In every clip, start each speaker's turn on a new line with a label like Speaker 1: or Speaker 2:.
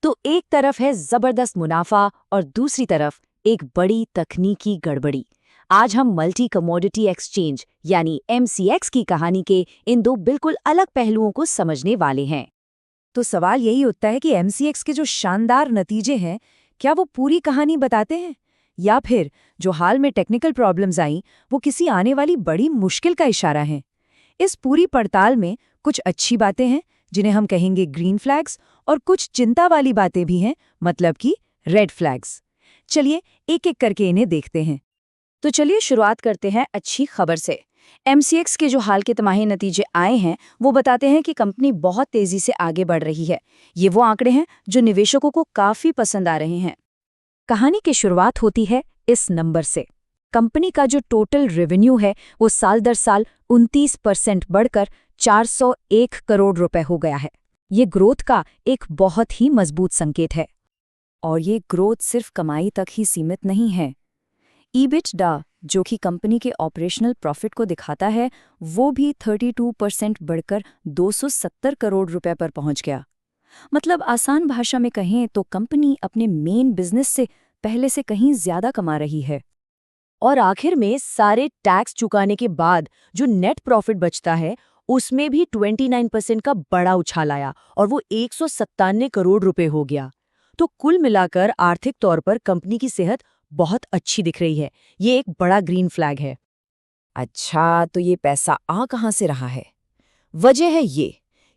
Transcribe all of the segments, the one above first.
Speaker 1: तो एक तरफ है जबरदस्त मुनाफा और दूसरी तरफ एक बड़ी तकनीकी गड़बड़ी। आज हम मल्टी कमोडिटी एक्सचेंज यानी MCX की कहानी के इन दो बिल्कुल अलग पहलुओं को समझने वाले हैं।
Speaker 2: तो सवाल यही उठता है कि MCX के जो शानदार नतीजे हैं, क्या वो पूरी कहानी बताते हैं, या फिर जो हाल में टेक्निकल प्रॉब्लम्स आईं वो किसी आने वाली बड़ी मुश्किल का इशारा हैं। इस पूरी पड़ताल में कुछ अच्छी बातें हैं जिन्हें हम कहेंगे ग्रीन फ्लैग्स, और कुछ चिंता वाली बातें भी हैं, मतलब कि रेड फ्लैग्स। चलिए एक एक करके इन्हें देखते हैं।
Speaker 1: तो चलिए शुरुआत करते हैं अच्छी खबर से। MCX के जो हाल के तिमाही नतीजे आए हैं वो बताते हैं कि कंपनी बहुत तेजी से आगे बढ़ रही है। ये वो आंकड़े हैं जो निवेशकों को काफी पसंद आ रहे हैं। कहानी की शुरुआत होती है इस नंबर से। कंपनी का जो टोटल रेवेन्यू है वो साल दर साल 29% बढ़कर 401 करोड़ रुपए हो गया है। ये ग्रोथ का एक बहुत ही मजबूत संकेत है। और ये ग्रोथ सिर्फ कमाई तक ही सीमित नहीं है। EBITDA, जो कि कंपनी के ऑपरेशनल प्रॉफिट को दिखाता है, वो भी 32% बढ़कर 270 करोड़ रुपए पर पहुंच गया। मतलब आसान भाषा में कहें तो कंपनी अपने मेन बिजनेस से पहले से कहीं ज्यादा कमा रही है। और आखिर में सारे टैक्स चुकाने के बाद जो नेट प्रॉफिट बचता है उसमें भी 29% का बड़ा उछाल आया और वो 197 करोड़ रुपए हो गया। तो कुल मिलाकर आर्थिक तौर पर कंपनी की सेहत बहुत अच्छी दिख रही है। ये एक बड़ा ग्रीन फ्लैग है।
Speaker 2: अच्छा, तो ये पैसा आ कहाँ से रहा है? वजह है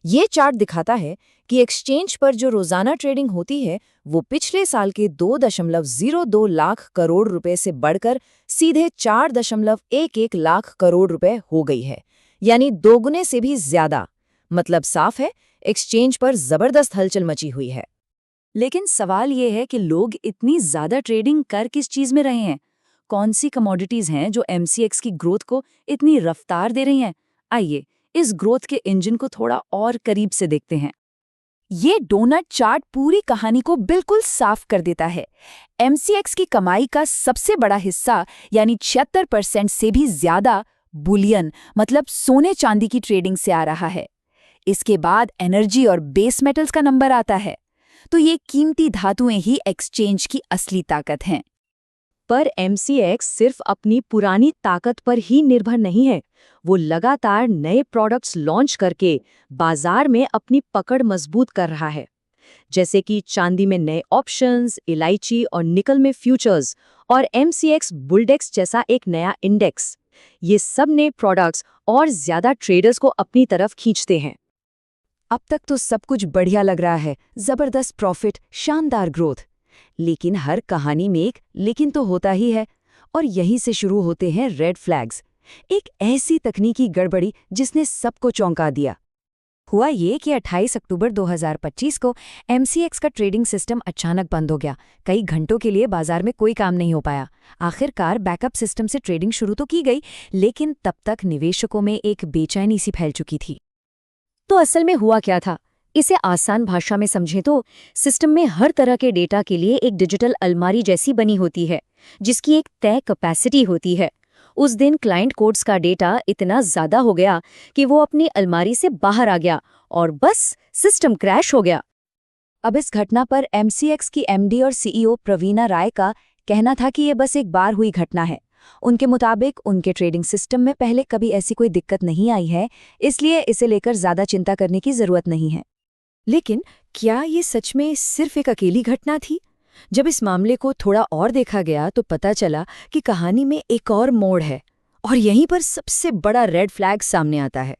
Speaker 2: ये चार्ट दिखाता है कि एक्सचेंज पर जो रोजाना ट्रेडिंग होती है वो पिछले साल के 2.02 लाख करोड़ रुपए से बढ़कर सीधे 4.11 लाख करोड़ रुपए हो गई है, यानी दोगुने से भी ज्यादा। मतलब साफ है, एक्सचेंज पर जबरदस्त हलचल मची हुई है।
Speaker 1: लेकिन सवाल ये है कि लोग इतनी ज्यादा ट्रेडिंग कर किस चीज में रहे हैं? कौन सी कमोडिटीज हैं जो MCX की ग्रोथ को इतनी रफ्तार दे रही हैं? आइए इस ग्रोथ के इंजन को थोड़ा और करीब से देखते हैं। ये डोनट चार्ट पूरी कहानी को बिल्कुल साफ कर देता है। MCX की कमाई का सबसे बड़ा हिस्सा यानी 76% से भी ज्यादा बुलियन मतलब सोने चांदी की ट्रेडिंग से आ रहा है। इसके बाद एनर्जी और बेस मेटल्स का नंबर आता है। तो ये कीमती धातुएं ही एक्सचेंज की असली ताकत हैं। पर MCX सिर्फ अपनी पुरानी ताकत पर ही निर्भर नहीं है। वो लगातार नए प्रोडक्ट्स लॉन्च करके बाजार में अपनी पकड़ मजबूत कर रहा है। जैसे कि चांदी में नए ऑप्शंस, इलायची और निकल में फ्यूचर्स, और MCX बुलडेक्स जैसा एक नया इंडेक्स। ये सब नए प्रोडक्ट्स और ज्यादा ट्रेडर्स को अपनी तरफ खींचते हैं। अब तक तो सब कुछ बढ़िया लग रहा है, जबरदस्त प्रॉफिट, शानदार ग्रोथ। लेकिन हर कहानी में एक लेकिन तो होता ही है, और यहीं से शुरू होते हैं रेड फ्लैग्स। एक ऐसी तकनीकी गड़बड़ी जिसने सबको चौंका दिया। हुआ ये कि 28 अक्टूबर 2025 को MCX का ट्रेडिंग सिस्टम अचानक बंद हो गया। कई घंटों के लिए बाजार में कोई काम नहीं हो पाया। आखिरकार बैकअप सिस्टम से ट्रेडिंग शुरू तो की गई, लेकिन तब तक निवेशकों में एक बेचैनी सी फैल चुकी थी। तो असल में हुआ क्या था? इसे आसान भाषा में समझें तो सिस्टम में हर तरह के डेटा के लिए एक डिजिटल अलमारी जैसी बनी होती है, जिसकी एक तय कैपेसिटी होती है। उस दिन क्लाइंट कोड्स का डेटा इतना ज्यादा हो गया कि वो अपनी अलमारी से बाहर आ गया और बस सिस्टम क्रैश हो गया। अब इस घटना पर MCX की MD और CEO प्रवीणा राय का कहना था कि ये बस एक बार हुई घटना है। उनके मुताबिक उनके ट्रेडिंग सिस्टम में पहले कभी ऐसी कोई दिक्कत नहीं आई है, इसलिए इसे लेकर ज्यादा चिंता करने की जरूरत नहीं है। लेकिन क्या ये सच में सिर्फ एक अकेली घटना थी? जब इस मामले को थोड़ा और देखा गया तो पता चला कि कहानी में एक और मोड़ है, और यहीं पर सबसे बड़ा रेड फ्लैग सामने आता है।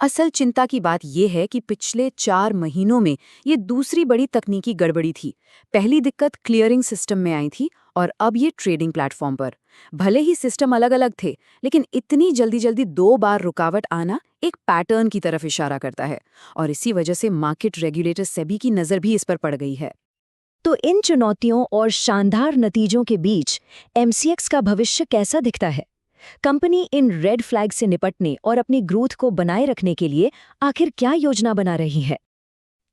Speaker 1: असल चिंता की बात यह है कि पिछले 4 महीनों में ये दूसरी बड़ी तकनीकी गड़बड़ी थी। पहली दिक्कत क्लियरिंग सिस्टम में आई थी और अब ये ट्रेडिंग प्लेटफॉर्म पर। भले ही सिस्टम अलग अलग थे, लेकिन इतनी जल्दी जल्दी 2 बार रुकावट आना एक पैटर्न की तरफ इशारा करता है, और इसी वजह से मार्केट रेगुलेटर सेबी की नज़र भी इस पर पड़ गई है। तो इन चुनौतियों और शानदार नतीजों के बीच MCX का भविष्य कैसा दिखता है? कंपनी इन रेड फ्लैग से निपटने और अपनी ग्रोथ को बनाए रखने के लिए आखिर क्या योजना बना रही है?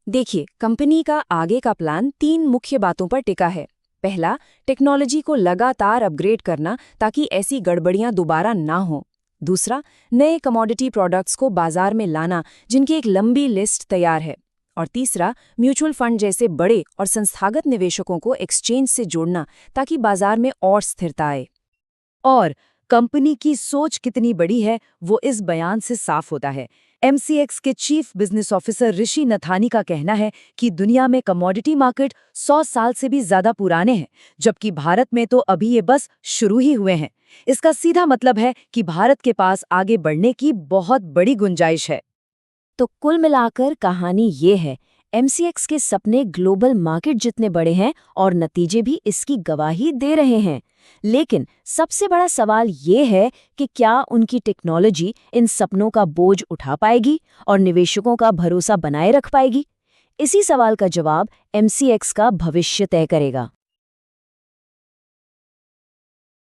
Speaker 1: देखिए, कंपनी का आगे का प्लान 3 मुख्य बातों पर टिका है। पहला, टेक्नोलॉजी को लगातार अपग्रेड करना ताकि ऐसी गड़बड़ियां दोबारा ना हो। दूसरा, नए कमोडिटी प्रोडक्ट्स को बाजार में लाना जिनकी एक लंबी लिस्ट तैयार है।
Speaker 2: और तीसरा, म्यूचुअल फंड जैसे बड़े और संस्थागत निवेशकों को एक्सचेंज से जोड़ना ताकि बाजार में और स्थिरता आए।
Speaker 1: और कंपनी की सोच कितनी बड़ी है वो इस बयान से साफ होता है। एमसीएक्स के चीफ बिजनेस ऑफिसर ऋषि नथानी का कहना है कि दुनिया में कमोडिटी मार्केट 100 साल से भी ज्यादा पुराने हैं, जबकि भारत में तो अभी ये बस शुरू ही हुए हैं। इसका सीधा मतलब है कि भारत के पास आगे बढ़ने की बहुत बड़ी गुंजाइश है।
Speaker 2: तो कुल मिलाकर कहानी ये है, एमसीएक्स के सपने ग्लोबल मार्केट जितने बड़े हैं और नतीजे भी इसकी गवाही दे रहे हैं। लेकिन सबसे बड़ा सवाल ये है कि क्या उनकी टेक्नोलॉजी इन सपनों का बोझ उठा पाएगी और निवेशकों का भरोसा बनाए रख पाएगी? इसी सवाल का जवाब एमसीएक्स का भविष्य तय करेगा।